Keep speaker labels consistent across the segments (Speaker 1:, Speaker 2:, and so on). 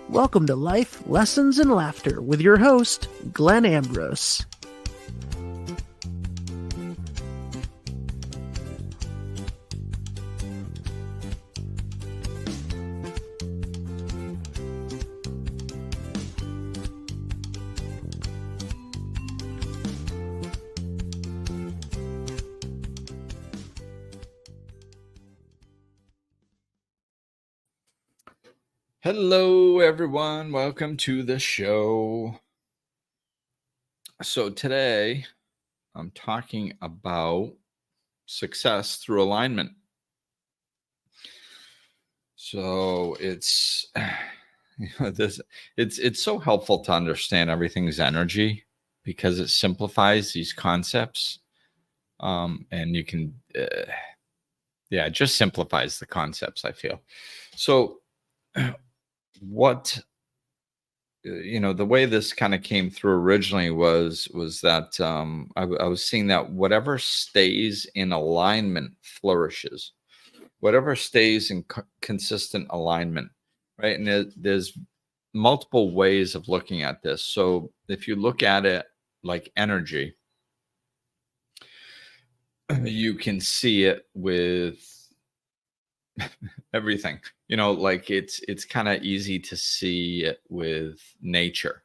Speaker 1: Welcome to Life, Lessons, and Laughter with your host, Glenn Ambrose.
Speaker 2: Hello, everyone. Welcome to the show. So today I'm talking about success through alignment. So it's it's so helpful to understand everything's energy because it simplifies these concepts. And you can, it just simplifies the concepts, I feel. So what the way this kind of came through originally was that I was seeing that whatever stays in alignment flourishes, whatever stays in consistent alignment, right? And there's multiple ways of looking at this. So if you look at it like energy, you can see it with everything, like it's kind of easy to see it with nature.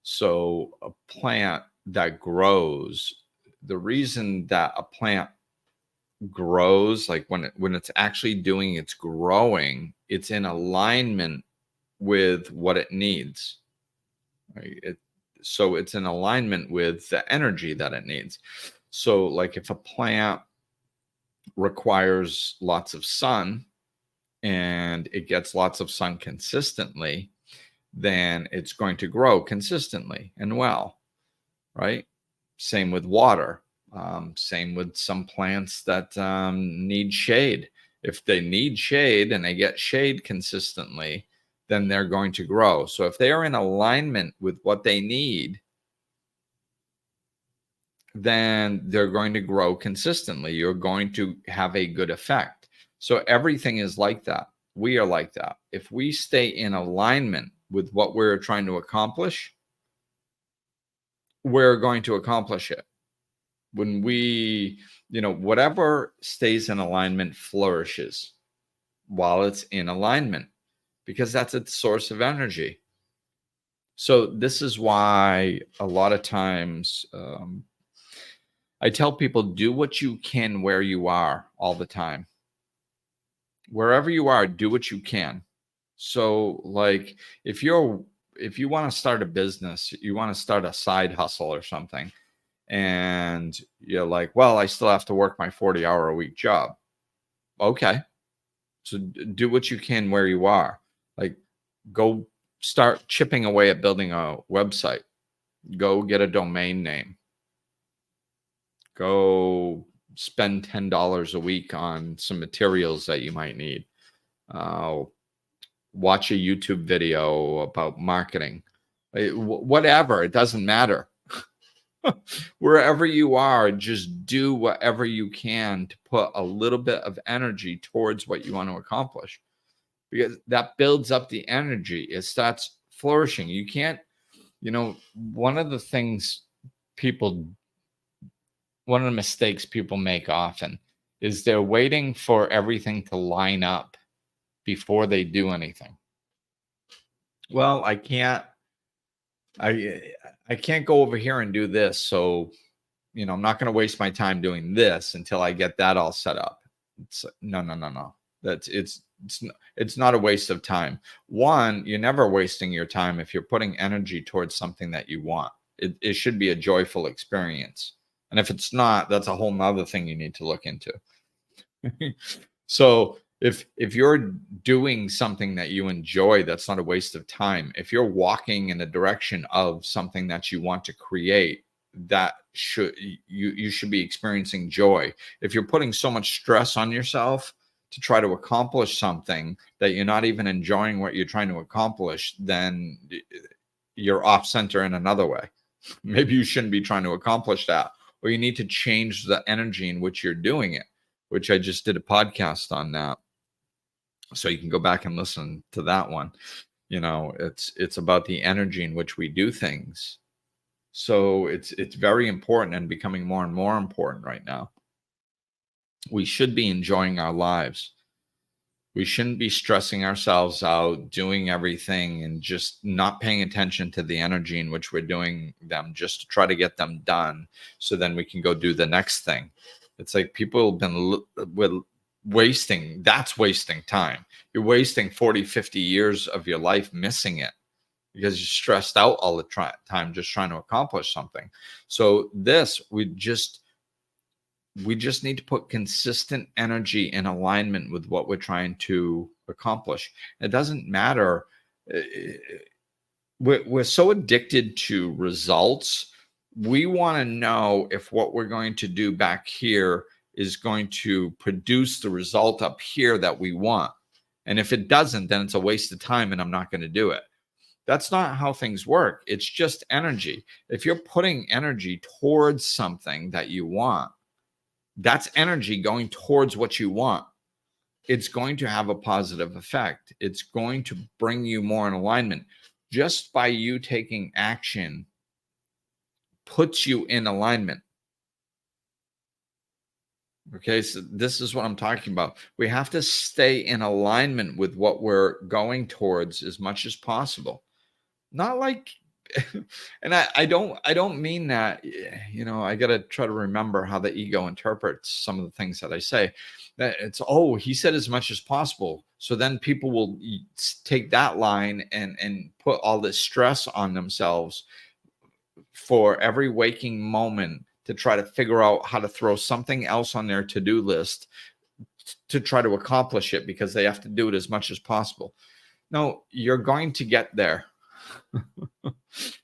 Speaker 2: So a plant that grows, the reason that a plant grows, like when it's actually doing its growing, it's in alignment with what it needs, right? So it's in alignment with the energy that it needs. So like if a plant requires lots of sun and it gets lots of sun consistently, then it's going to grow consistently and well, right? Same with water. Same with some plants that need shade. If they need shade and they get shade consistently, then they're going to grow. So if they are in alignment with what they need, then they're going to grow consistently. You're going to have a good effect. So everything is like that. We are like that. If we stay in alignment with what we're trying to accomplish, we're going to accomplish it. When we, whatever stays in alignment flourishes while it's in alignment, because that's its source of energy. So this is why a lot of times I tell people, do what you can where you are all the time. Wherever you are, do what you can. So like if you want to start a business, you want to start a side hustle or something, and you're like, well, I still have to work my 40-hour-a-week job. Okay. So do what you can where you are. Like go start chipping away at building a website. Go get a domain name. Go spend $10 a week on some materials that you might need. Watch a YouTube video about marketing. Whatever, it doesn't matter. Wherever you are, just do whatever you can to put a little bit of energy towards what you want to accomplish, because that builds up the energy. It starts flourishing. You can't, one of the mistakes people make often is they're waiting for everything to line up before they do anything. Well, I can't go over here and do this. So, I'm not going to waste my time doing this until I get that all set up. No. It's not a waste of time. One, you're never wasting your time if you're putting energy towards something that you want. It should be a joyful experience. And if it's not, that's a whole nother thing you need to look into. So if you're doing something that you enjoy, that's not a waste of time. If you're walking in the direction of something that you want to create, that you should be experiencing joy. If you're putting so much stress on yourself to try to accomplish something that you're not even enjoying what you're trying to accomplish, then you're off center in another way. Maybe you shouldn't be trying to accomplish that, or you need to change the energy in which you're doing it, which I just did a podcast on that. So you can go back and listen to that one. It's about the energy in which we do things. So it's very important and becoming more and more important right now. We should be enjoying our lives. We shouldn't be stressing ourselves out, doing everything and just not paying attention to the energy in which we're doing them, just to try to get them done so then we can go do the next thing. It's like people have been that's wasting time. You're wasting 40, 50 years of your life missing it because you're stressed out all the time just trying to accomplish something. So we just need to put consistent energy in alignment with what we're trying to accomplish. It doesn't matter. We're so addicted to results. We want to know if what we're going to do back here is going to produce the result up here that we want. And if it doesn't, then it's a waste of time and I'm not going to do it. That's not how things work. It's just energy. If you're putting energy towards something that you want, that's energy going towards what you want. It's going to have a positive effect. It's going to bring you more in alignment. Just by you taking action puts you in alignment. Okay, so this is what I'm talking about. We have to stay in alignment with what we're going towards as much as possible. Not like and I don't mean that, I got to try to remember how the ego interprets some of the things that I say. That it's, oh, he said as much as possible. So then people will take that line and put all this stress on themselves for every waking moment to try to figure out how to throw something else on their to-do list to try to accomplish it because they have to do it as much as possible. No, you're going to get there.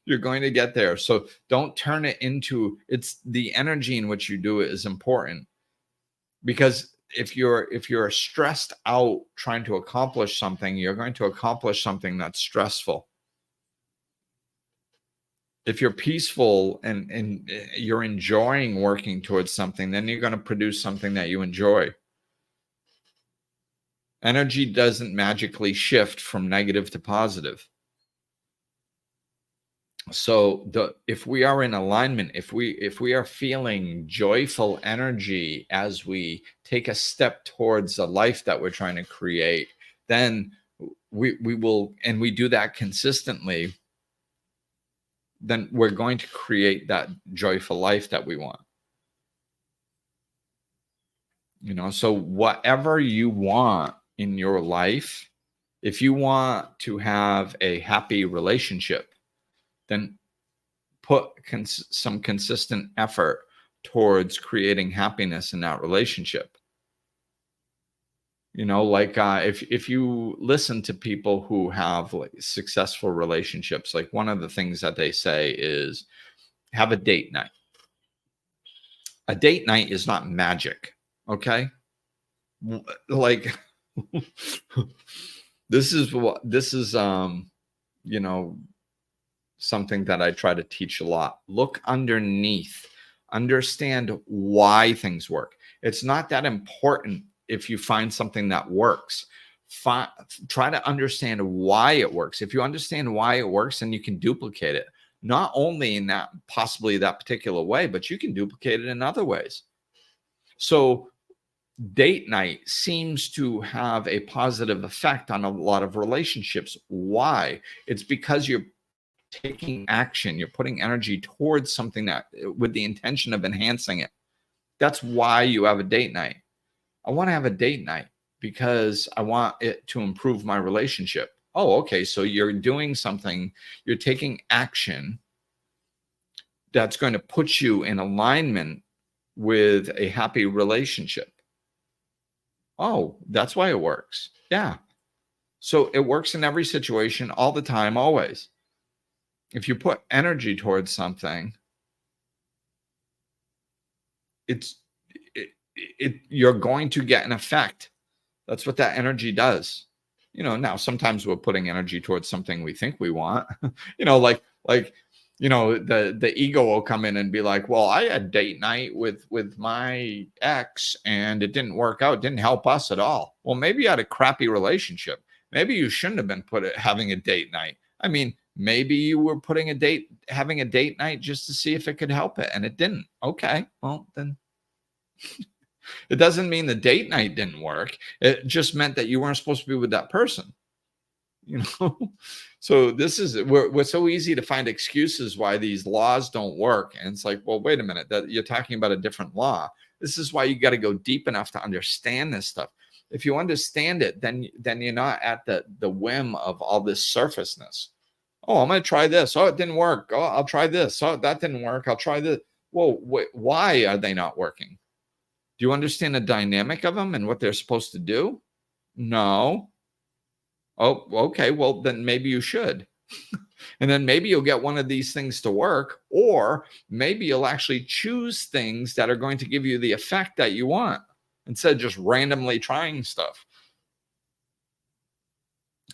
Speaker 2: You're going to get there. So don't turn it into, it's the energy in which you do it is important. Because if you're stressed out trying to accomplish something, you're going to accomplish something that's stressful. If you're peaceful and you're enjoying working towards something, then you're going to produce something that you enjoy. Energy doesn't magically shift from negative to positive. So if we are in alignment, if we are feeling joyful energy as we take a step towards the life that we're trying to create, then we will, and we do that consistently, then we're going to create that joyful life that we want. So whatever you want in your life, if you want to have a happy relationship, then put some consistent effort towards creating happiness in that relationship. If you listen to people who have like successful relationships, like one of the things that they say is have a date night. A date night is not magic, okay? Like this is something that I try to teach a lot. Look underneath, understand why things work. It's not that important if you find something that works. Try to understand why it works. If you understand why it works, then you can duplicate it. Not only in possibly that particular way, but you can duplicate it in other ways. So date night seems to have a positive effect on a lot of relationships. Why? It's because you're taking action, you're putting energy towards something that with the intention of enhancing it. That's why you have a date night. I want to have a date night because I want it to improve my relationship. Oh, okay. So you're doing something, you're taking action that's going to put you in alignment with a happy relationship. Oh, that's why it works. Yeah. So it works in every situation, all the time, always. If you put energy towards something, you're going to get an effect. That's what that energy does. Now sometimes we're putting energy towards something we think we want. The ego will come in and be like, well, I had date night with my ex and it didn't work out. It didn't help us at all. Well, maybe you had a crappy relationship. maybe you shouldn't have been having a date night. I mean, maybe you were having a date night just to see if it could help it, and it didn't. Okay, well then it doesn't mean the date night didn't work. It just meant that you weren't supposed to be with that person. You know, so this is we're so easy to find excuses why these laws don't work, and it's like, well, wait a minute, that you're talking about a different law. This is why you got to go deep enough to understand this stuff. If you understand it, then you're not at the whim of all this surfaceness. Oh, I'm going to try this. Oh, it didn't work. Oh, I'll try this. Oh, that didn't work. I'll try this. Whoa, why are they not working? Do you understand the dynamic of them and what they're supposed to do? No. Oh, okay. Well, then maybe you should. And then maybe you'll get one of these things to work, or maybe you'll actually choose things that are going to give you the effect that you want instead of just randomly trying stuff.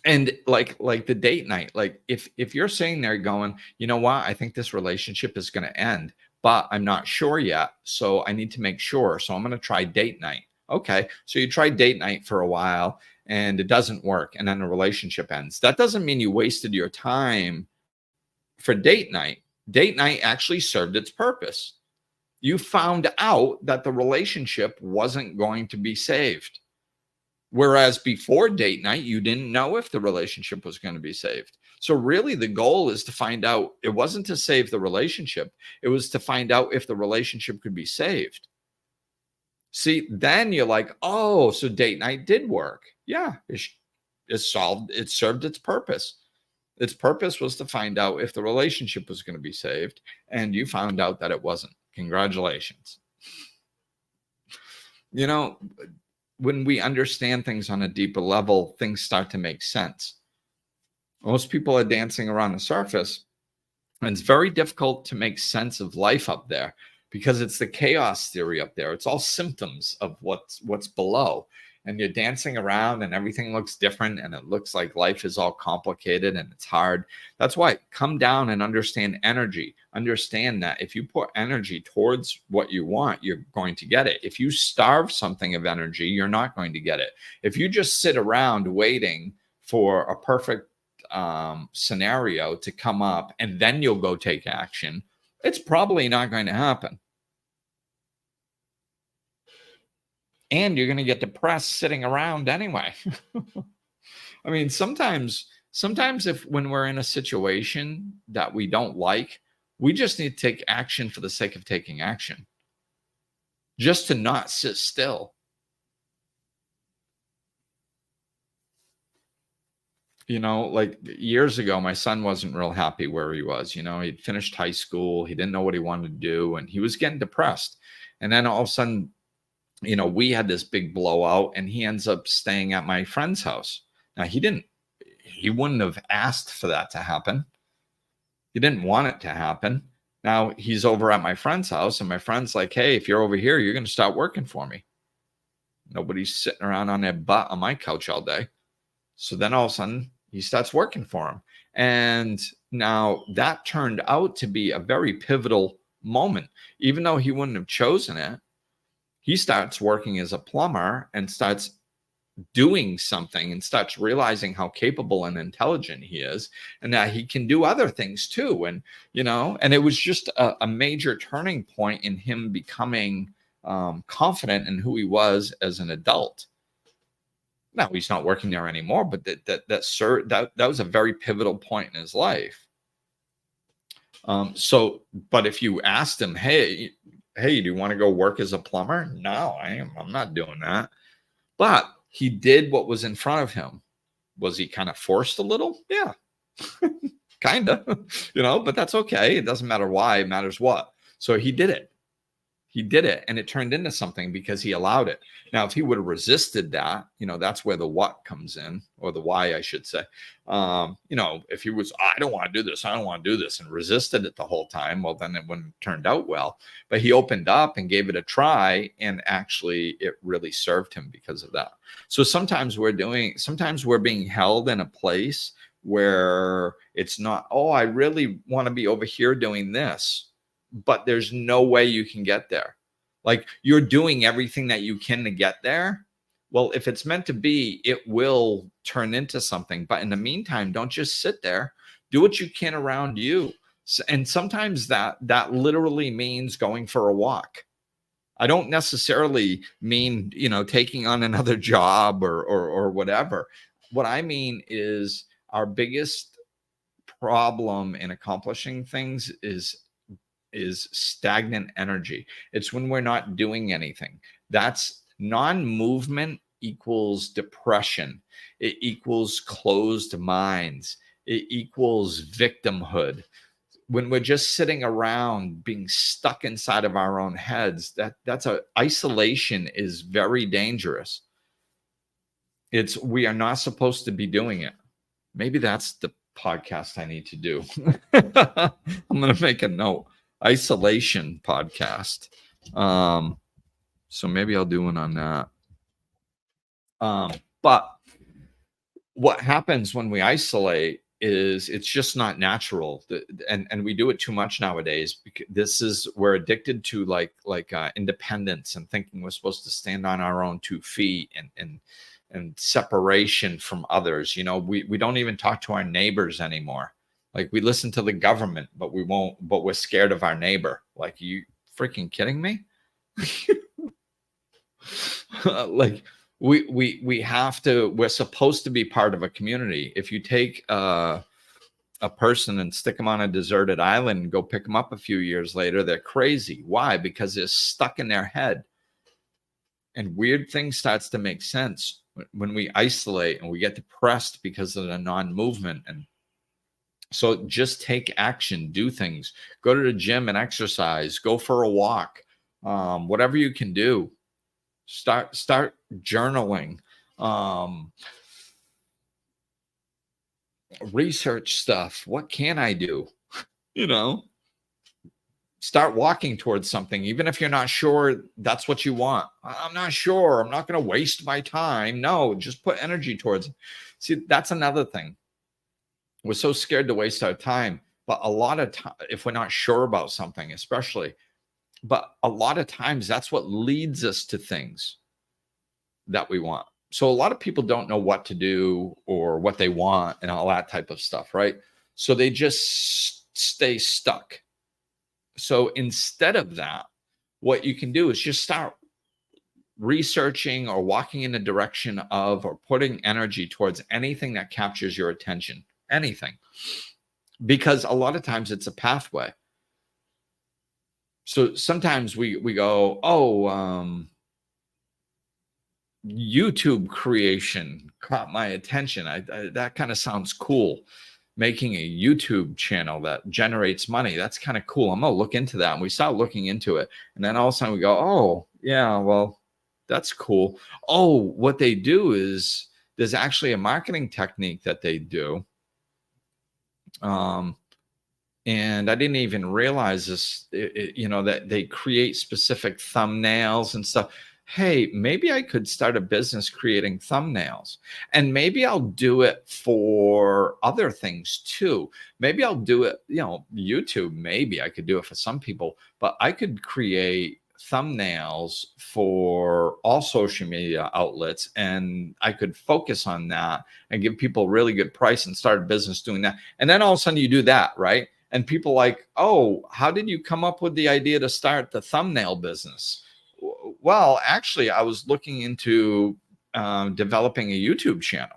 Speaker 2: And like the date night, like if you're sitting there going, you know what, I think this relationship is going to end, but I'm not sure yet, so I need to make sure. So I'm going to try date night. Okay, so you try date night for a while and it doesn't work, and then the relationship ends. That doesn't mean you wasted your time for date night. Date night actually served its purpose. You found out that the relationship wasn't going to be saved. Whereas before date night, you didn't know if the relationship was going to be saved. So really the goal is to find out. It wasn't to save the relationship. It was to find out if the relationship could be saved. See, then you're like, oh, so date night did work. Yeah, it served its purpose. Its purpose was to find out if the relationship was going to be saved, and you found out that it wasn't. Congratulations. You know, when we understand things on a deeper level, things start to make sense. Most people are dancing around the surface, and it's very difficult to make sense of life up there because it's the chaos theory up there. It's all symptoms of what's below. And you're dancing around and everything looks different, and it looks like life is all complicated and it's hard. That's why come down and understand energy. Understand that if you put energy towards what you want, you're going to get it. If you starve something of energy, you're not going to get it. If you just sit around waiting for a perfect scenario to come up and then you'll go take action, it's probably not going to happen. And you're going to get depressed sitting around anyway. I mean, sometimes when we're in a situation that we don't like, we just need to take action for the sake of taking action, just to not sit still. You know, like years ago, my son wasn't real happy where he was. You know, he'd finished high school. He didn't know what he wanted to do, and he was getting depressed. And then all of a sudden, you know, we had this big blowout, and he ends up staying at my friend's house. Now, he wouldn't have asked for that to happen. He didn't want it to happen. Now he's over at my friend's house, and my friend's like, hey, if you're over here, you're going to start working for me. Nobody's sitting around on their butt on my couch all day. So then all of a sudden he starts working for him. And now that turned out to be a very pivotal moment. Even though he wouldn't have chosen it, he starts working as a plumber and starts doing something and starts realizing how capable and intelligent he is, and that he can do other things too. And, you know, and it was just a major turning point in him becoming confident in who he was as an adult. Now he's not working there anymore, but that was a very pivotal point in his life. But if you asked him, hey, do you want to go work as a plumber? No, I'm not doing that. But he did what was in front of him. Was he kind of forced a little? Yeah, kind of, you know, but that's okay. It doesn't matter why, it matters what. So he did it. He did it, and it turned into something because he allowed it. Now, if he would have resisted that, you know, that's where the what comes in, or the why, I should say. You know, if he was, I don't want to do this, I don't want to do this, and resisted it the whole time, well, then it wouldn't have turned out well. But he opened up and gave it a try, and actually it really served him because of that. So sometimes we're being held in a place where it's not, oh, I really want to be over here doing this, but there's no way you can get there. Like, you're doing everything that you can to get there, Well, if it's meant to be, it will turn into something. But in the meantime, don't just sit there. Do what you can around you. And sometimes that literally means going for a walk. I don't necessarily mean, taking on another job or whatever. What I mean is our biggest problem in accomplishing things is stagnant energy. It's when we're not doing anything. That's non-movement equals depression. It equals closed minds. It equals victimhood. When we're just sitting around being stuck inside of our own heads, isolation is very dangerous. We are not supposed to be doing it. Maybe that's the podcast I need to do. I'm going to make a note. Isolation podcast. So maybe I'll do one on that. But what happens when we isolate is it's just not natural, and we do it too much nowadays, because we're addicted to like independence and thinking we're supposed to stand on our own 2 feet, and separation from others. We don't even talk to our neighbors anymore. Like, we listen to the government, but we're scared of our neighbor. Like, you freaking kidding me? Like, we're supposed to be part of a community. If you take a person and stick them on a deserted island and go pick them up a few years later, they're crazy. Why? Because they're stuck in their head. And weird things starts to make sense when we isolate and we get depressed because of the non-movement. And so just take action, do things, go to the gym and exercise, go for a walk, whatever you can do. Start journaling, research stuff. What can I do? Start walking towards something, even if you're not sure that's what you want. I'm not sure. I'm not going to waste my time. No, just put energy towards it. See, that's another thing. We're so scared to waste our time. But a lot of time, if we're not sure about something, especially, but a lot of times that's what leads us to things that we want. So a lot of people don't know what to do or what they want and all that type of stuff, right? So they just stay stuck. So instead of that, what you can do is just start researching or walking in the direction of, or putting energy towards anything that captures your attention, anything. Because a lot of times it's a pathway. So sometimes we go, YouTube creation caught my attention. That kind of sounds cool. Making a YouTube channel that generates money. That's kind of cool. I'm going to look into that. And we start looking into it. And then all of a sudden we go, oh, yeah, well, that's cool. Oh, what they do is there's actually a marketing technique that they do. And I didn't even realize this, that they create specific thumbnails and stuff. Hey, maybe I could start a business creating thumbnails, and maybe I'll do it for other things too. Maybe I'll do it, YouTube, maybe I could do it for some people, but I could create thumbnails for all social media outlets, and I could focus on that and give people a really good price and start a business doing that. And then all of a sudden you do that, right? And people like, oh, how did you come up with the idea to start the thumbnail business? Well, actually, I was looking into developing a YouTube channel.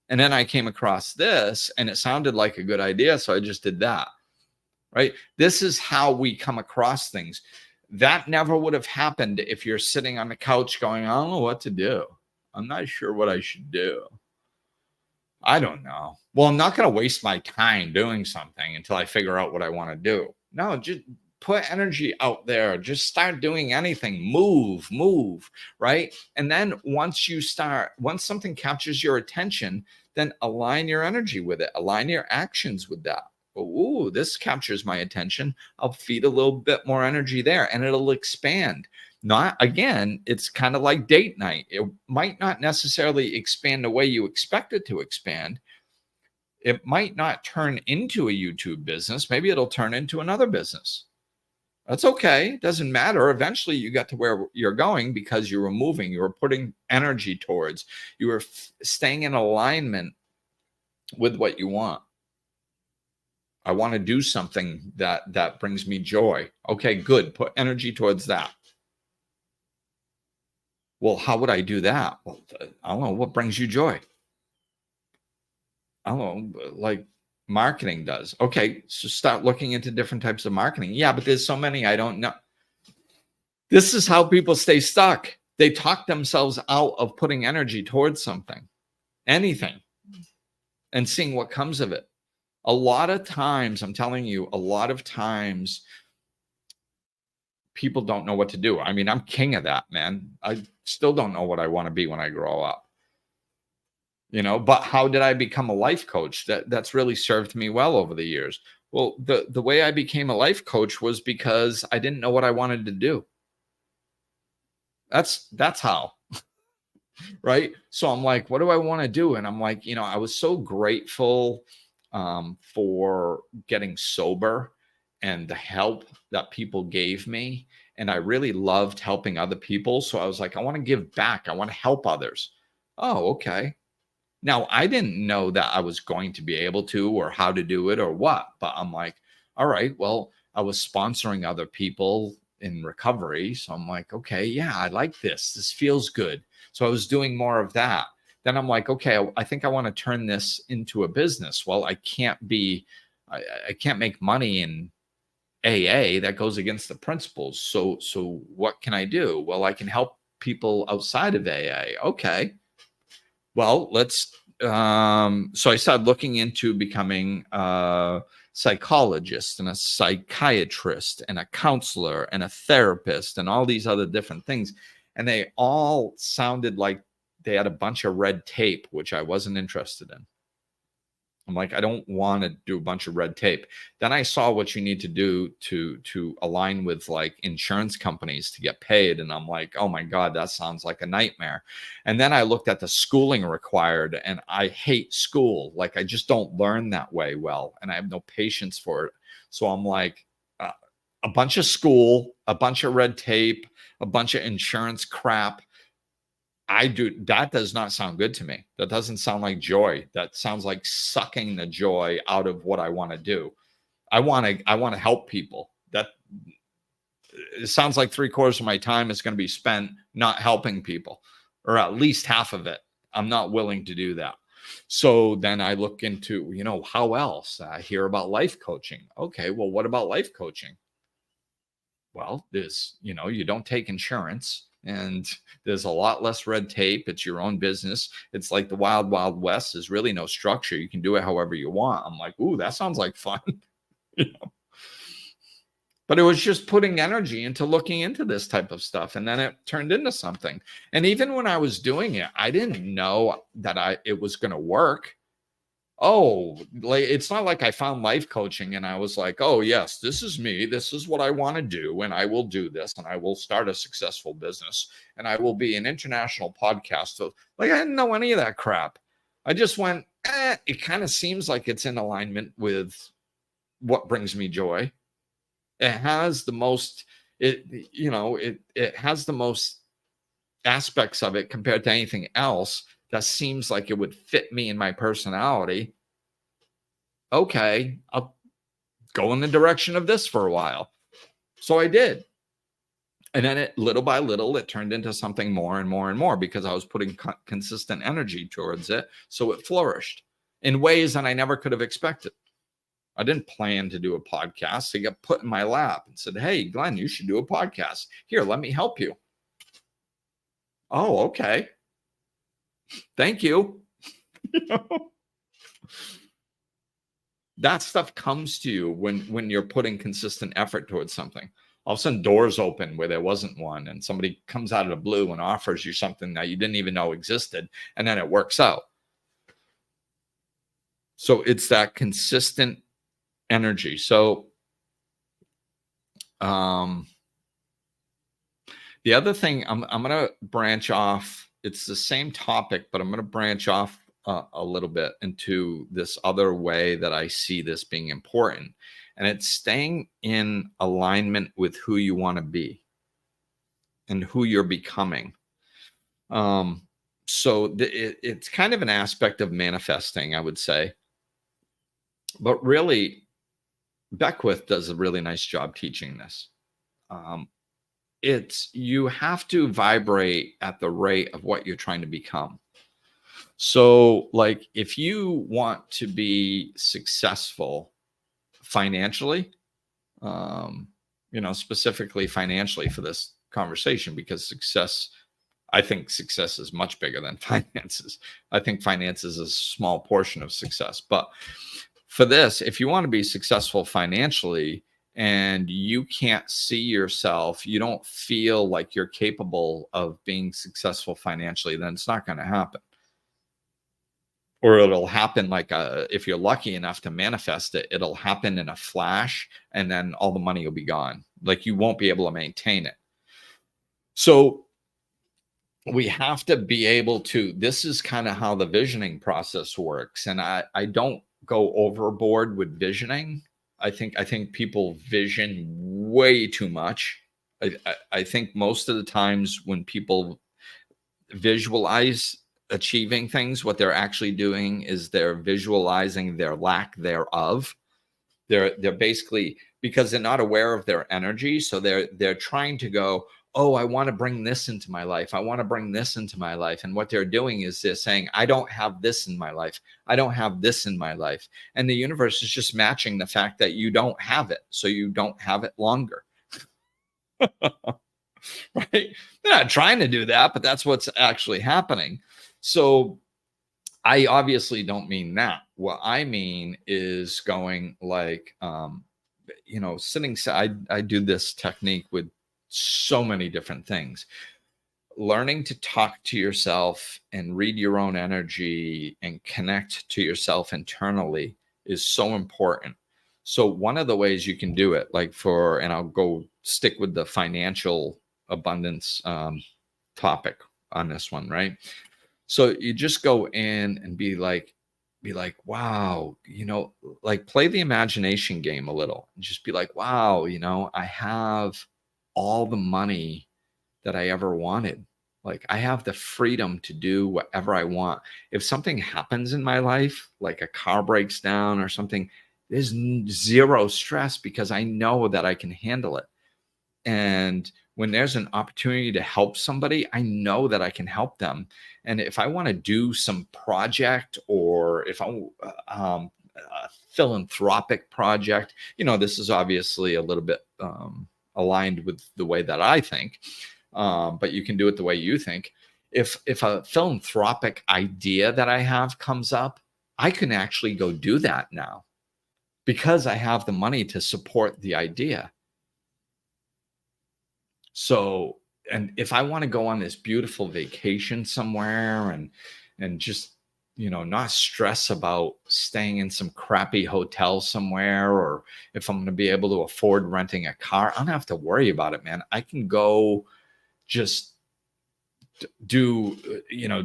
Speaker 2: And then I came across this and it sounded like a good idea. So I just did that, right? This is how we come across things. That never would have happened if you're sitting on the couch going, I don't know what to do. I'm not sure what I should do. I don't know. Well, I'm not going to waste my time doing something until I figure out what I want to do. No, just put energy out there. Just start doing anything. Move, right? And then once something captures your attention, then align your energy with it. Align your actions with that. Ooh, this captures my attention. I'll feed a little bit more energy there and it'll expand. It's kind of like date night. It might not necessarily expand the way you expect it to expand. It might not turn into a YouTube business. Maybe it'll turn into another business. That's okay. It doesn't matter. Eventually you got to where you're going because you were moving, you were putting energy towards, you were staying in alignment with what you want. I want to do something that brings me joy. Okay, good. Put energy towards that. Well, how would I do that? Well, I don't know. What brings you joy? I don't know, like marketing does. Okay, so start looking into different types of marketing. Yeah, but there's so many I don't know. This is how people stay stuck. They talk themselves out of putting energy towards something, anything, and seeing what comes of it. A lot of times, I'm telling you, a lot of times people don't know what to do. I mean, I'm king of that, man. I still don't know what I want to be when I grow up. But how did I become a life coach? That's really served me well over the years. Well, the way I became a life coach was because I didn't know what I wanted to do. That's how. Right. So I'm like, what do I want to do? And I'm like, I was so grateful for getting sober and the help that people gave me. And I really loved helping other people. So I was like, I want to give back. I want to help others. Oh, okay. Now, I didn't know that I was going to be able to or how to do it or what, but I'm like, all right, well, I was sponsoring other people in recovery. So I'm like, okay, yeah, I like this. This feels good. So I was doing more of that. Then I'm like, okay, I think I want to turn this into a business. Well, I can't make money in AA. That goes against the principles. So what can I do? Well, I can help people outside of AA. Okay. Well, so I started looking into becoming a psychologist and a psychiatrist and a counselor and a therapist and all these other different things. And they all sounded like they had a bunch of red tape, which I wasn't interested in. I'm like, I don't want to do a bunch of red tape. Then I saw what you need to do to align with like insurance companies to get paid. And I'm like, oh my God, that sounds like a nightmare. And then I looked at the schooling required and I hate school. Like I just don't learn that way well. And I have no patience for it. So I'm like, a bunch of school, a bunch of red tape, a bunch of insurance crap. That does not sound good to me. That doesn't sound like joy. That sounds like sucking the joy out of what I want to do. I want to help people. That it sounds like 3/4 of my time is going to be spent not helping people, or at least half of it. I'm not willing to do that. So then I look into, how else? I hear about life coaching. Okay, well, what about life coaching? Well, you don't take insurance and there's a lot less red tape. It's your own business. It's like the wild, wild west. There's really no structure. You can do it however you want. I'm like, ooh, that sounds like fun. But it was just putting energy into looking into this type of stuff. And then it turned into something. And even when I was doing it, I didn't know that it was going to work. Oh, like it's not like I found life coaching and I was like, oh yes, this is me. This is what I want to do. And I will do this and I will start a successful business and I will be an international podcaster. Like I didn't know any of that crap. I just went, it kind of seems like it's in alignment with what brings me joy. It has the most, it has the most aspects of it compared to anything else that seems like it would fit me and my personality. Okay, I'll go in the direction of this for a while. So I did. And then little by little, it turned into something more and more and more because I was putting consistent energy towards it. So it flourished in ways that I never could have expected. I didn't plan to do a podcast. It got put in my lap and said, hey, Glenn, you should do a podcast. Here, let me help you. Oh, okay. Thank you. That stuff comes to you when you're putting consistent effort towards something. All of a sudden doors open where there wasn't one and somebody comes out of the blue and offers you something that you didn't even know existed, and then it works out. So it's that consistent energy. So the other thing I'm going to branch off, it's the same topic, but I'm going to branch off a little bit into this other way that I see this being important. And it's staying in alignment with who you want to be and who you're becoming. So it's kind of an aspect of manifesting, I would say. But really, Beckwith does a really nice job teaching this. It's you have to vibrate at the rate of what you're trying to become. So, like, if you want to be successful financially, um, specifically financially for this conversation, because I think success is much bigger than finances. I think finances is a small portion of success. But for this, if you want to be successful financially and you can't see yourself, you don't feel like you're capable of being successful financially, then it's not going to happen. Or it'll happen like if you're lucky enough to manifest it, it'll happen in a flash and then all the money will be gone. Like you won't be able to maintain it. So we have to be able to, this is kind of how the visioning process works. And I don't go overboard with visioning. I think people vision way too much. I think most of the times when people visualize achieving things, what they're actually doing is they're visualizing their lack thereof. They're basically, because they're not aware of their energy, so they're trying to go, oh, I want to bring this into my life. I want to bring this into my life. And what they're doing is they're saying, I don't have this in my life. I don't have this in my life. And the universe is just matching the fact that you don't have it. So you don't have it longer. Right? They're not trying to do that, but that's what's actually happening. So I obviously don't mean that. What I mean is going like, sitting. I do this technique with so many different things. Learning to talk to yourself and read your own energy and connect to yourself internally is so important. So one of the ways you can do it, and I'll go stick with the financial abundance topic on this one, right? So you just go in and be like, wow, play the imagination game a little and just be like, wow, I have all the money that I ever wanted. Like I have the freedom to do whatever I want. If something happens in my life, like a car breaks down or something, there's zero stress because I know that I can handle it. And when there's an opportunity to help somebody, I know that I can help them. And if I want to do some project, or if I a philanthropic project, this is obviously a little bit aligned with the way that I think, but you can do it the way you think. If a philanthropic idea that I have comes up, I can actually go do that now because I have the money to support the idea. So, and if I want to go on this beautiful vacation somewhere and just, not stress about staying in some crappy hotel somewhere, or if I'm going to be able to afford renting a car, I don't have to worry about it, man. I can go just do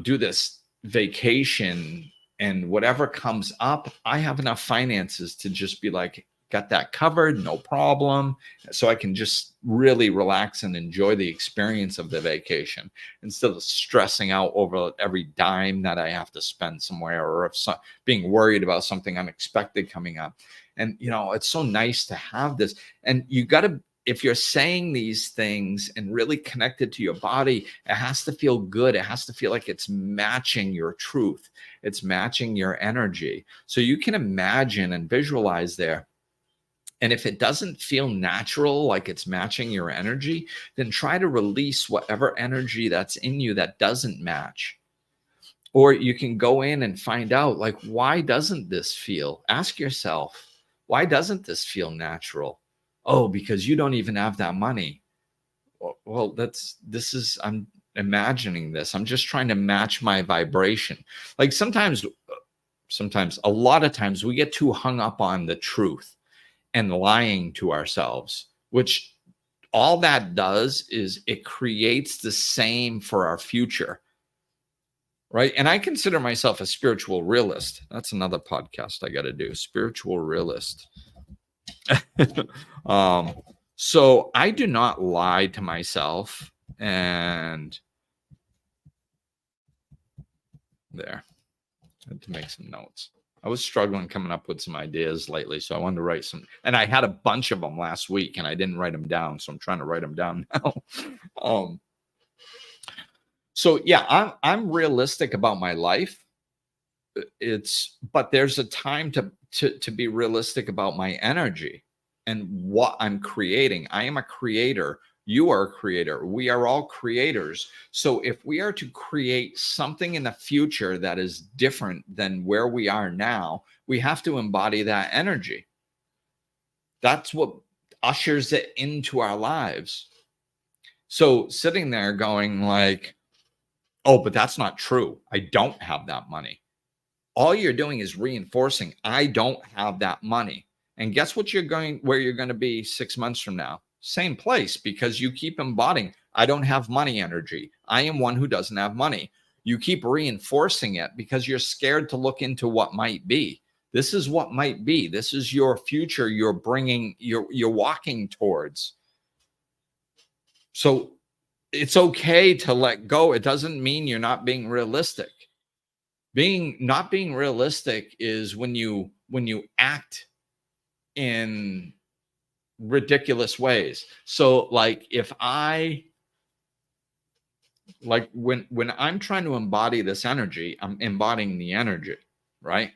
Speaker 2: this vacation, and whatever comes up, I have enough finances to just be like, got that covered, no problem. So I can just really relax and enjoy the experience of the vacation instead of stressing out over every dime that I have to spend somewhere, or being worried about something unexpected coming up. And, it's so nice to have this. And you got to, if you're saying these things and really connected to your body, it has to feel good. It has to feel like it's matching your truth. It's matching your energy. So you can imagine and visualize there. And if it doesn't feel natural, like it's matching your energy, then try to release whatever energy that's in you that doesn't match. Or you can go in and find out, like, why doesn't this feel? Ask yourself, why doesn't this feel natural? Oh, because you don't even have that money. Well, I'm imagining this. I'm just trying to match my vibration. Like sometimes, a lot of times we get too hung up on the truth and lying to ourselves, which all that does is it creates the same for our future. right? And I consider myself a spiritual realist. That's another podcast I got to do, spiritual realist. um, so I do not lie to myself. And there, I had to make some notes. I was struggling coming up with some ideas lately, so I wanted to write some. And I had a bunch of them last week, and I didn't write them down, so I'm trying to write them down now. So yeah, I'm realistic about my life. But there's a time to be realistic about my energy and what I'm creating. I am a creator. You are a creator. We are all creators. So if we are to create something in the future that is different than where we are now, we have to embody that energy. That's what ushers it into our lives. So sitting there going like, oh, but that's not true. I don't have that money. All you're doing is reinforcing, I don't have that money. And guess what where you're going to be 6 months from now? Same place, because you keep embodying, I don't have money energy. I am one who doesn't have money. You keep reinforcing it because you're scared to look into what might be. This is what might be. This is your future you're walking towards. So it's okay to let go. It doesn't mean you're not being realistic. Not being realistic is when you act in ridiculous ways. So like when I'm trying to embody this energy, I'm embodying the energy, right?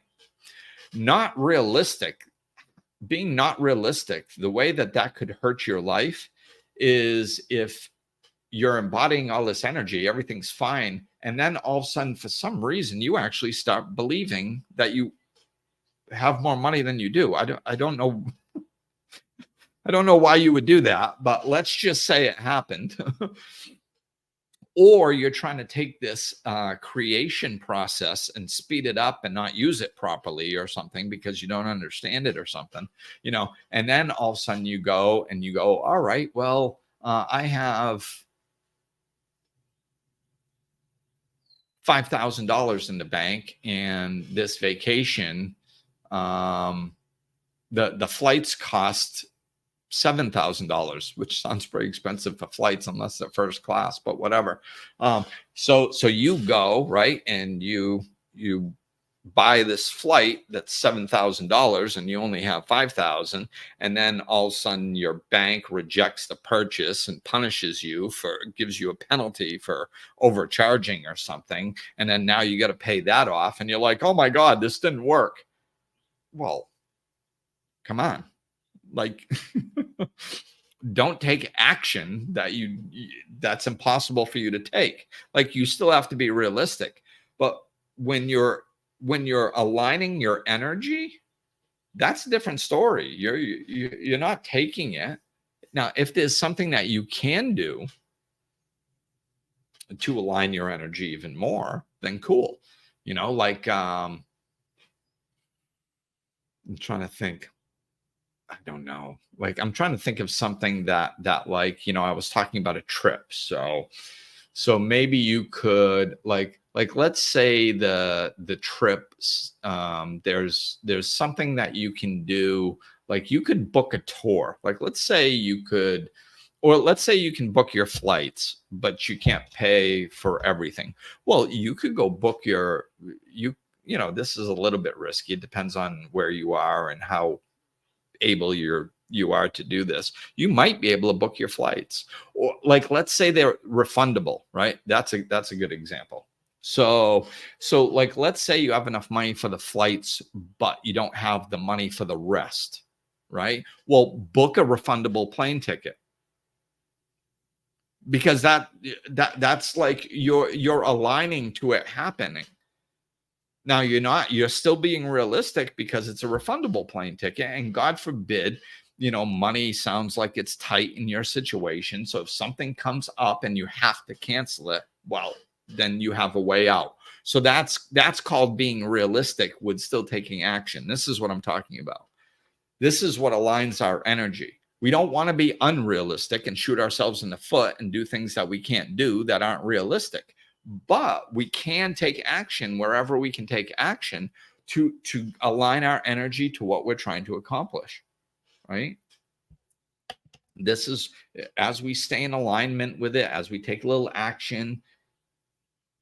Speaker 2: Not realistic. Being not realistic, the way that could hurt your life is if you're embodying all this energy, everything's fine. And then all of a sudden, for some reason, you actually start believing that you have more money than you do. I don't know. I don't know why you would do that, but let's just say it happened. Or you're trying to take this creation process and speed it up and not use it properly or something because you don't understand it or something, and then all of a sudden you go, all right, well, I have $5,000 in the bank, and this vacation, the flights cost $7,000, which sounds pretty expensive for flights unless they're first class, but whatever. So you go, right, and you buy this flight that's $7,000 and you only have $5,000, and then all of a sudden your bank rejects the purchase and punishes you gives you a penalty for overcharging or something, and then now you got to pay that off, and you're like, oh my God, this didn't work. Well, come on, like don't take action that's impossible for you to take. Like, you still have to be realistic, but when you're aligning your energy, that's a different story. You're not taking it. Now, if there's something that you can do to align your energy even more, then cool. Like I'm trying to think. I don't know. Like, I'm trying to think of something that like, I was talking about a trip. So maybe you could like let's say the trip, there's something that you can do. Like, you could book a tour. Like, let's say you can book your flights, but you can't pay for everything. Well, you could go book this is a little bit risky. It depends on where you are and how able you are to do this. You might be able to book your flights, or like, let's say they're refundable, right? That's a good example. So like, let's say you have enough money for the flights, but you don't have the money for the rest, right? Well, book a refundable plane ticket, because that's like you're aligning to it happening. Now, you're still being realistic because it's a refundable plane ticket, and God forbid, money sounds like it's tight in your situation. So if something comes up and you have to cancel it, well, then you have a way out. So that's called being realistic with still taking action. This is what I'm talking about. This is what aligns our energy. We don't want to be unrealistic and shoot ourselves in the foot and do things that we can't do, that aren't realistic. but we can take action wherever we can take action to align our energy to what we're trying to accomplish, right? This is, as we stay in alignment with it, as we take a little action,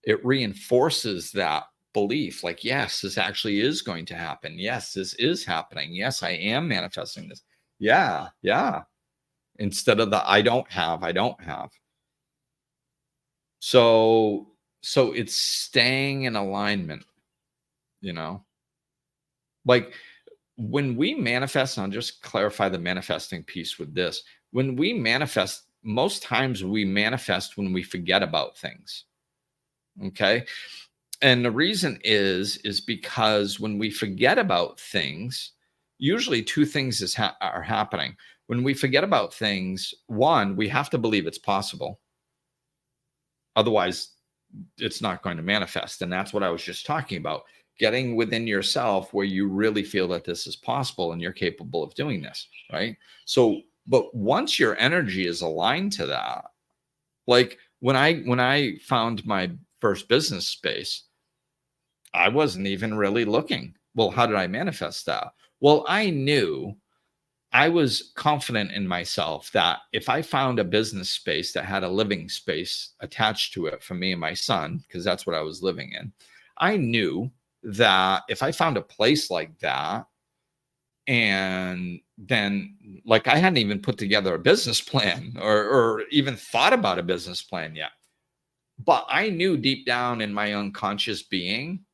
Speaker 2: it reinforces that belief, like, yes, this actually is going to happen. Yes, this is happening. Yes, I am manifesting this. Yeah, yeah. Instead of the I don't have. So it's staying in alignment, you know? Like when we manifest, and I'll just clarify the manifesting piece with this. When we manifest, most times we manifest when we forget about things. Okay. And the reason is because when we forget about things, usually two things are happening. When we forget about things, one, we have to believe it's possible. Otherwise, it's not going to manifest. And that's what I was just talking about. Getting within yourself where you really feel that this is possible and you're capable of doing this, right? So, but once your energy is aligned to that, like when I found my first business space, I wasn't even really looking. Well, how did I manifest that? Well, I was confident in myself that if I found a business space that had a living space attached to it for me and my son, because that's what I was living in, I knew that if I found a place like that, and then like I hadn't even put together a business plan or even thought about a business plan yet. But I knew deep down in my unconscious being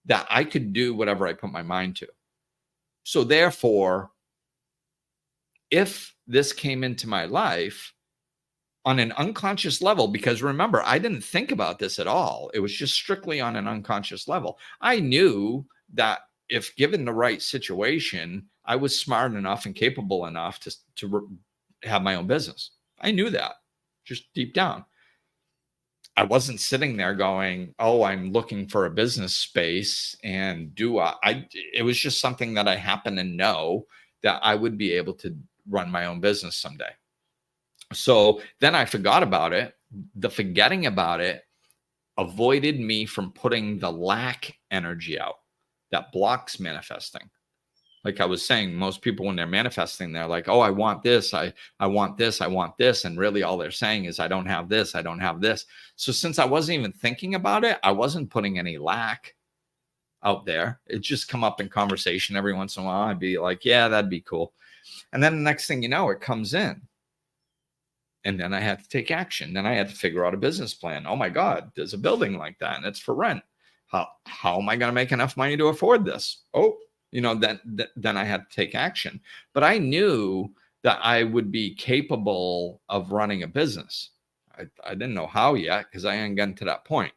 Speaker 2: that I could do whatever I put my mind to. So therefore, if this came into my life on an unconscious level, because remember, I didn't think about this at all. It was just strictly on an unconscious level. I knew that if given the right situation, I was smart enough and capable enough to have my own business. I knew that just deep down. I wasn't sitting there going, "Oh, I'm looking for a business space and it was just something that I happen to know that I would be able to run my own business someday. So then I forgot about it. The forgetting about it avoided me from putting the lack energy out that blocks manifesting. Like I was saying, most people, when they're manifesting, they're like, oh, I want this. I want this. I want this. And really all they're saying is, I don't have this. I don't have this. So since I wasn't even thinking about it, I wasn't putting any lack out there. It just come up in conversation every once in a while. I'd be like, yeah, that'd be cool. And then the next thing you know, it comes in. And then I had to take action. Then I had to figure out a business plan. Oh my God, there's a building like that and it's for rent. How am I going to make enough money to afford this? Oh, then I had to take action. But I knew that I would be capable of running a business. I didn't know how yet because I hadn't gotten to that point.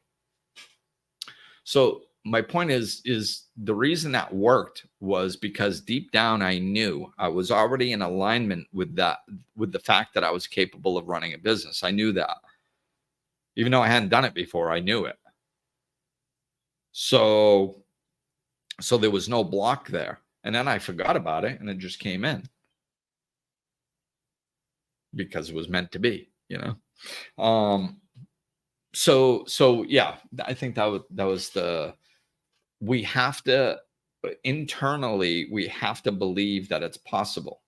Speaker 2: So my point is the reason that worked was because deep down I knew I was already in alignment with the fact that I was capable of running a business. I knew that. Even though I hadn't done it before, I knew it. So there was no block there. And then I forgot about it and it just came in because it was meant to be, So yeah, I think that was we have to internally, we have to believe that it's possible.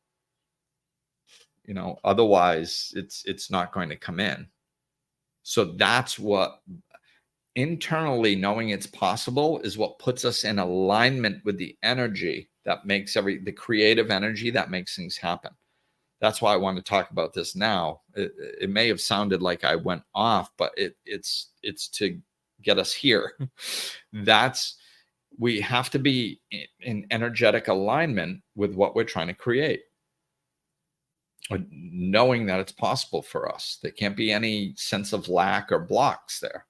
Speaker 2: Otherwise it's not going to come in. So that's what internally knowing it's possible is what puts us in alignment with the energy that makes the creative energy that makes things happen. That's why I want to talk about this now. It may have sounded like I went off, but it's to get us here. We have to be in energetic alignment with what we're trying to create, knowing that it's possible for us. There can't be any sense of lack or blocks there.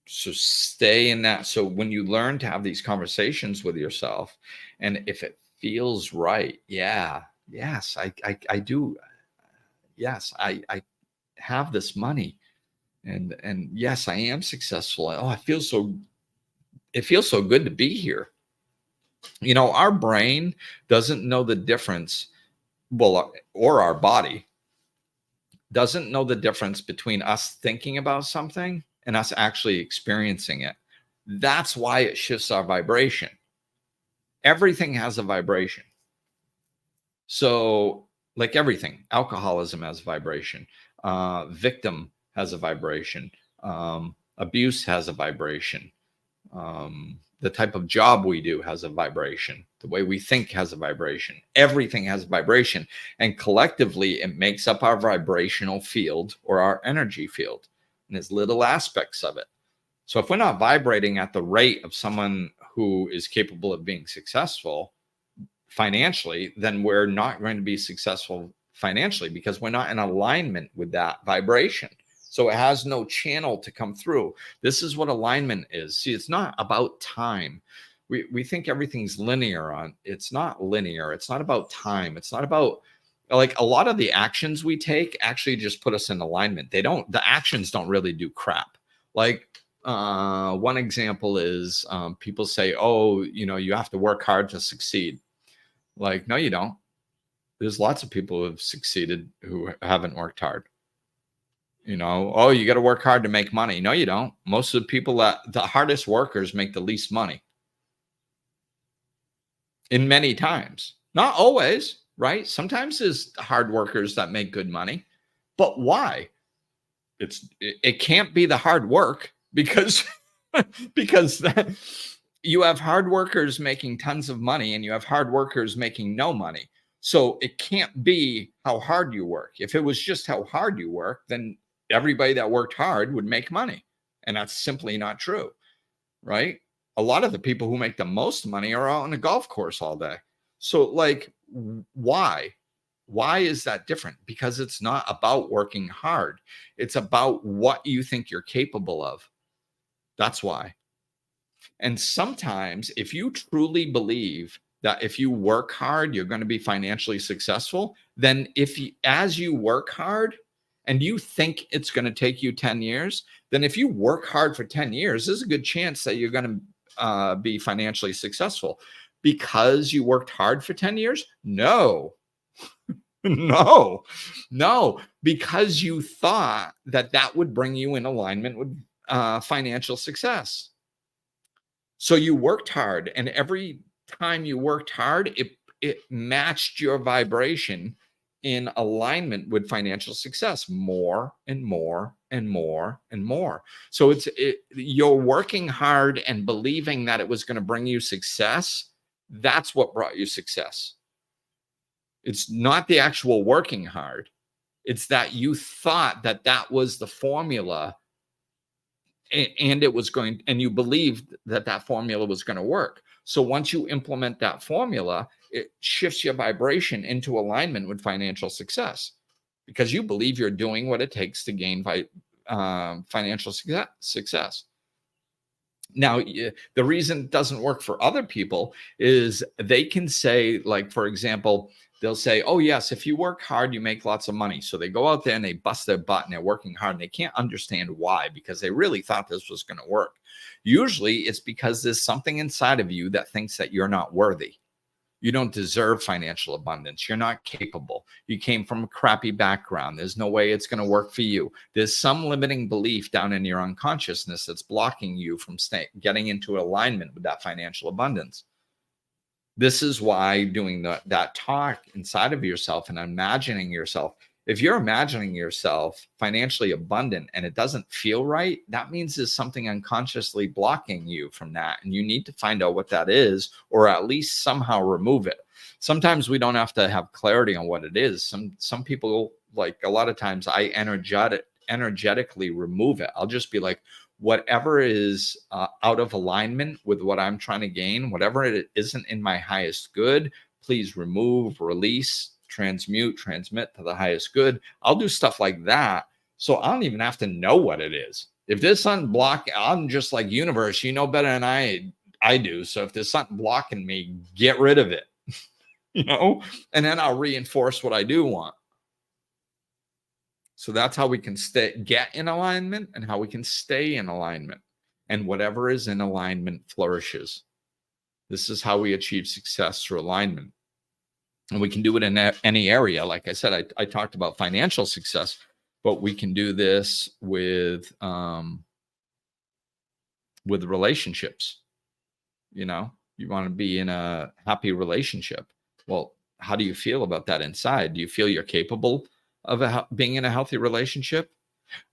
Speaker 2: So stay in that. So when you learn to have these conversations with yourself, and if it feels right, yes, I do. Yes, I have this money, and yes, I am successful. Oh, it feels so good to be here. Our brain doesn't know the difference, or our body doesn't know the difference between us thinking about something and us actually experiencing it. That's why it shifts our vibration. Everything has a vibration. So, like everything, alcoholism has vibration. Victim has a vibration. Abuse has a vibration. The type of job we do has a vibration. The way we think has a vibration. Everything has a vibration. And collectively, it makes up our vibrational field or our energy field. And there's little aspects of it. So if we're not vibrating at the rate of someone who is capable of being successful financially, then we're not going to be successful financially because we're not in alignment with that vibration. So it has no channel to come through. This is what alignment is. See, it's not about time. We think everything's linear. It's not linear. It's not about time. It's not about, like, a lot of the actions we take actually just put us in alignment. The actions don't really do crap. Like, one example is people say, oh, you have to work hard to succeed. Like, no, you don't. There's lots of people who have succeeded who haven't worked hard. Oh, you got to work hard to make money. No, you don't. Most of the people the hardest workers make the least money. In many times. Not always, right? Sometimes there's hard workers that make good money. But why? It can't be the hard work because you have hard workers making tons of money and you have hard workers making no money. So it can't be how hard you work. If it was just how hard you work, then everybody that worked hard would make money. And that's simply not true, right? A lot of the people who make the most money are out on a golf course all day. So, like, why? Why is that different? Because it's not about working hard. It's about what you think you're capable of. That's why. And sometimes if you truly believe that if you work hard, you're going to be financially successful, then as you work hard and you think it's going to take you 10 years, then if you work hard for 10 years, there's a good chance that you're going to be financially successful. Because you worked hard for 10 years? No. No, because you thought that would bring you in alignment with financial success. So you worked hard, and every time you worked hard, it matched your vibration in alignment with financial success more and more and more and more. So you're working hard and believing that it was going to bring you success. That's what brought you success. It's not the actual working hard. It's that you thought that was the formula, and you believed that formula was going to work. So once you implement that formula, it shifts your vibration into alignment with financial success because you believe you're doing what it takes to gain financial success. Now, the reason it doesn't work for other people is they can say, like, for example, they'll say, oh, yes, if you work hard, you make lots of money. So they go out there and they bust their butt and they're working hard and they can't understand why, because they really thought this was going to work. Usually it's because there's something inside of you that thinks that you're not worthy. You don't deserve financial abundance. You're not capable. You came from a crappy background. There's no way it's going to work for you. There's some limiting belief down in your unconsciousness that's blocking you from getting into alignment with that financial abundance. This is why doing that talk inside of yourself and imagining yourself, if you're imagining yourself financially abundant and it doesn't feel right, that means there's something unconsciously blocking you from that. And you need to find out what that is, or at least somehow remove it. Sometimes we don't have to have clarity on what it is. Some people, like, a lot of times I energetically remove it. I'll just be like, whatever is out of alignment with what I'm trying to gain, whatever it isn't in my highest good, please remove, release, transmute, transmit to the highest good. I'll do stuff like that. So I don't even have to know what it is. If there's something blocking, I'm just like, universe, you know better than I do. So if there's something blocking me, get rid of it, and then I'll reinforce what I do want. So that's how we can get in alignment and how we can stay in alignment. And whatever is in alignment flourishes. This is how we achieve success through alignment. And we can do it in any area. Like I said, I talked about financial success, but we can do this with relationships. You want to be in a happy relationship. Well, how do you feel about that inside? Do you feel you're capable of being in a healthy relationship?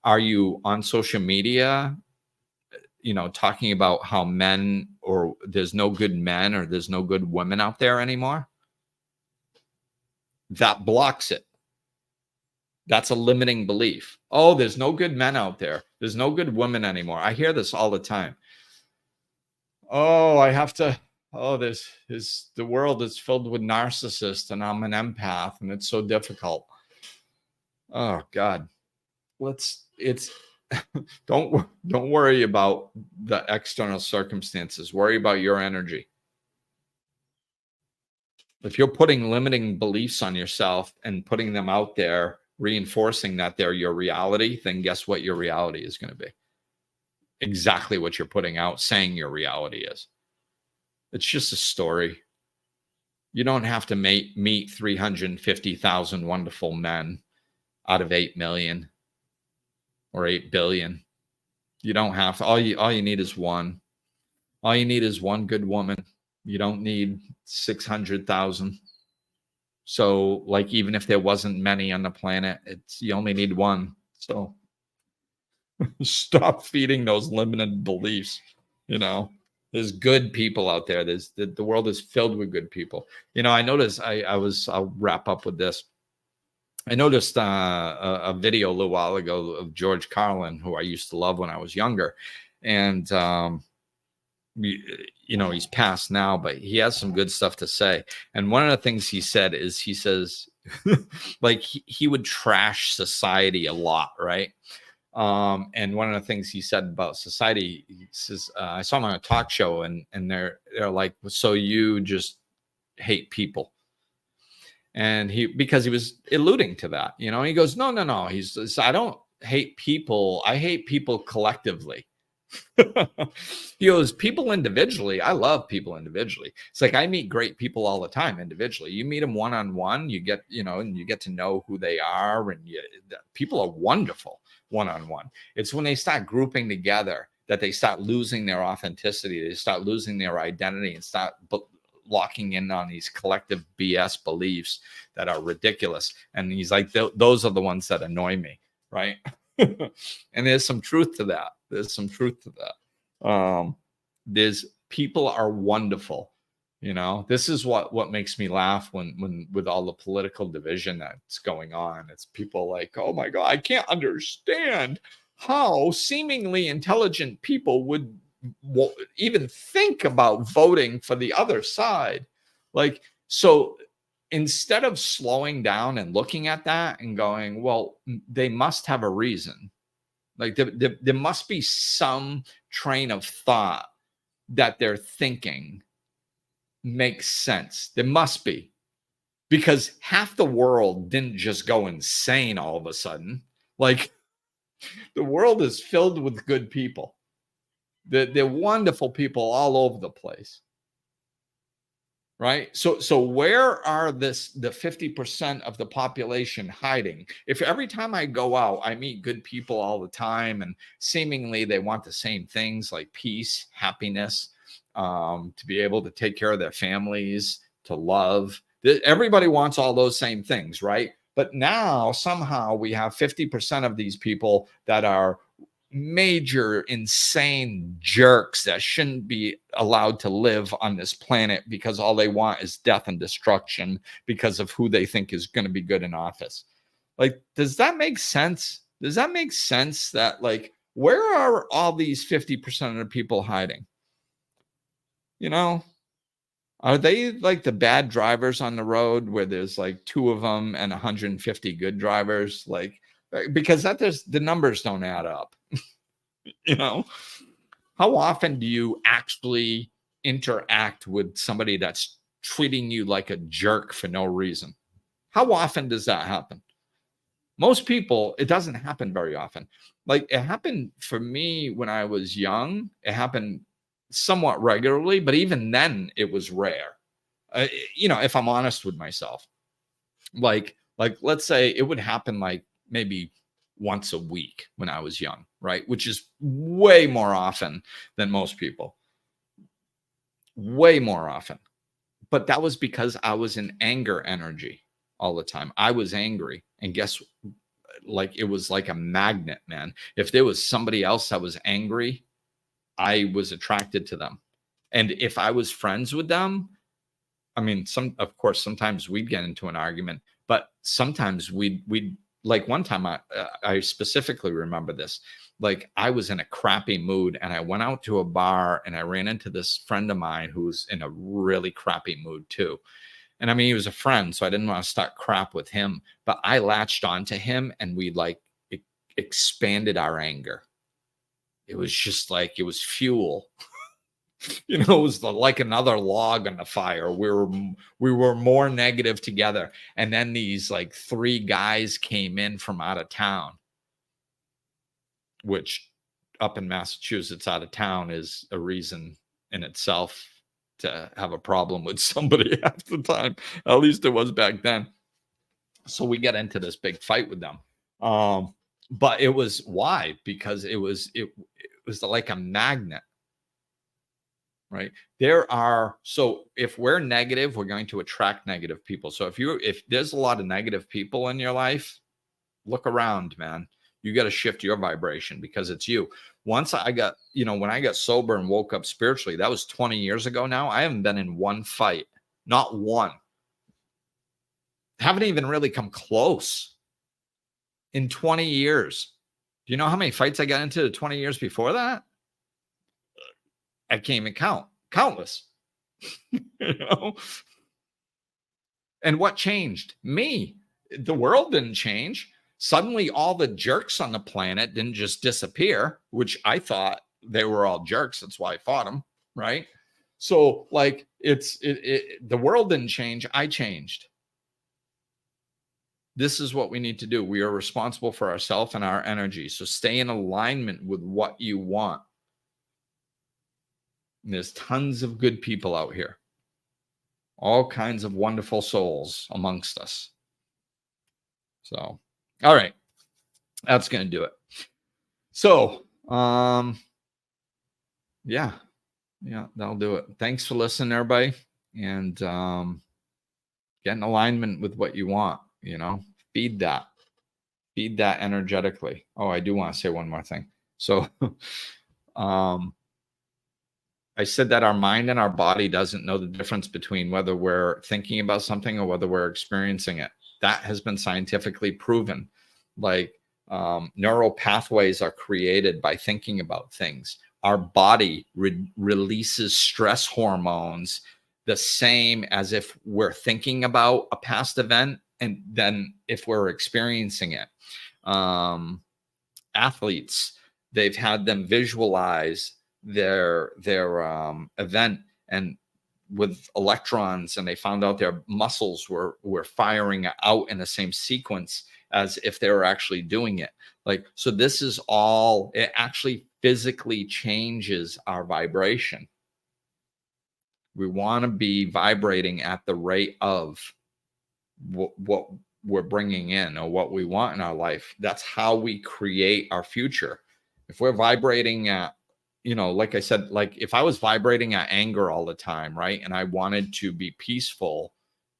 Speaker 2: Are you on social media, talking about how men, or there's no good men, or there's no good women out there anymore? That blocks it. That's a limiting belief. Oh, there's no good men out there. There's no good women anymore. I hear this all the time. Oh, I have to. Oh, the world is filled with narcissists, and I'm an empath, and it's so difficult. Oh God, it's don't worry about the external circumstances. Worry about your energy. If you're putting limiting beliefs on yourself and putting them out there, reinforcing that they're your reality, then guess what your reality is going to be? Exactly what you're putting out, saying your reality is. It's just a story. You don't have to meet 350,000 wonderful men out of 8 million or 8 billion. You don't have to. All you need is one. All you need is one good woman. You don't need 600,000. So, like, even if there wasn't many on the planet, you only need one. So stop feeding those limited beliefs. There's good people out there. The world is filled with good people. I noticed I'll wrap up with this. I noticed a video a little while ago of George Carlin, who I used to love when I was younger. And, he's passed now, but he has some good stuff to say. And one of the things he said is, he says, like, he would trash society a lot, right? And one of the things he said about society, he says, I saw him on a talk show, and they're like, so you just hate people. And because he was alluding to that, he goes, no. I don't hate people. I hate people collectively. He goes, people individually, I love people individually. It's like, I meet great people all the time individually. You meet them one-on-one, you get, and you get to know who they are. And people are wonderful one-on-one. It's when they start grouping together that they start losing their authenticity. They start losing their identity and start locking in on these collective BS beliefs that are ridiculous. And he's like, those are the ones that annoy me, right? And there's some truth to that. There's people are wonderful. This is what makes me laugh when with all the political division that's going on. It's people like, oh my God, I can't understand how seemingly intelligent people would even think about voting for the other side. Like, so instead of slowing down and looking at that and going, well, they must have a reason. Like, there must be some train of thought that they're thinking makes sense. There must be, because half the world didn't just go insane all of a sudden. Like, the world is filled with good people. They're wonderful people all over the place. Right. So where are the 50% of the population hiding? If every time I go out, I meet good people all the time, and seemingly they want the same things, like peace, happiness, to be able to take care of their families, to love. Everybody wants all those same things, right? But now somehow we have 50% of these people that are major insane jerks that shouldn't be allowed to live on this planet, because all they want is death and destruction because of who they think is going to be good in office. Like, does that make sense? Does that make sense that, like, where are all these 50% of the people hiding? Are they like the bad drivers on the road where there's like 2 of them and 150 good drivers? Like, because the numbers don't add up. How often do you actually interact with somebody that's treating you like a jerk for no reason? How often does that happen? Most people, it doesn't happen very often. Like, it happened for me when I was young. It happened somewhat regularly, but even then it was rare. If I'm honest with myself, like let's say it would happen like maybe once a week when I was young, right? Which is way more often than most people. Way more often. But that was because I was in anger energy all the time. I was angry. And guess, like, it was like a magnet, man. If there was somebody else that was angry, I was attracted to them. And if I was friends with them, I mean, of course, sometimes we'd get into an argument, but sometimes we'd like one time I specifically remember this. Like, I was in a crappy mood and I went out to a bar and I ran into this friend of mine who's in a really crappy mood too. And I mean, he was a friend, so I didn't want to start crap with him, but I latched onto him and we like expanded our anger. It was just like, it was fuel. It was like another log on the fire. We were more negative together. And then these like 3 guys came in from out of town, which up in Massachusetts, out of town is a reason in itself to have a problem with somebody half the time. At least it was back then. So we get into this big fight with them. But it was why? Because it was like a magnet. Right. So if we're negative, we're going to attract negative people. So if there's a lot of negative people in your life, look around, man. You got to shift your vibration because it's you. Once I got, when I got sober and woke up spiritually, that was 20 years ago now. I haven't been in one fight, not one. Haven't even really come close in 20 years. Do you know how many fights I got into 20 years before that? I can't even count. Countless. And what changed? Me. The world didn't change. Suddenly all the jerks on the planet didn't just disappear, which I thought they were all jerks. That's why I fought them, right? So like the world didn't change. I changed. This is what we need to do. We are responsible for ourselves and our energy. So stay in alignment with what you want. And there's tons of good people out here. All kinds of wonderful souls amongst us. So, all right. That's going to do it. So, yeah, that'll do it. Thanks for listening, everybody. And get in alignment with what you want, feed that energetically. Oh, I do want to say one more thing. So, I said that our mind and our body doesn't know the difference between whether we're thinking about something or whether we're experiencing it. That has been scientifically proven. Like neural pathways are created by thinking about things. Our body releases stress hormones the same as if we're thinking about a past event and then if we're experiencing it. Athletes, they've had them visualize their event and with electrons, and they found out their muscles were firing out in the same sequence as if they were actually doing it. Like, so this is all, it actually physically changes our vibration. We want to be vibrating at the rate of what we're bringing in or what we want in our life. That's how we create our future. If we're vibrating at, like I said, like if I was vibrating at anger all the time, right, and I wanted to be peaceful,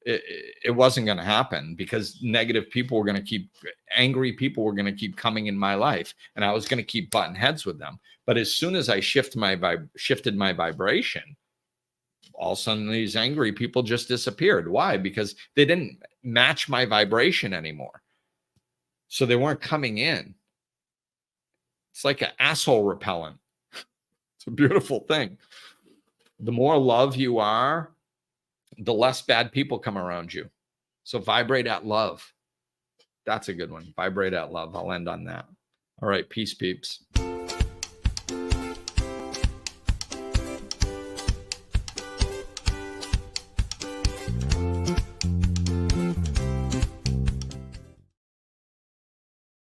Speaker 2: it wasn't going to happen because angry people were going to keep coming in my life, and I was going to keep butting heads with them. But as soon as I shifted my vibration, all of a sudden these angry people just disappeared. Why? Because they didn't match my vibration anymore. So they weren't coming in. It's like an asshole repellent. It's a beautiful thing. The more love you are, the less bad people come around you. So vibrate at love. That's a good one. Vibrate at love. I'll end on that. All right. Peace, peeps.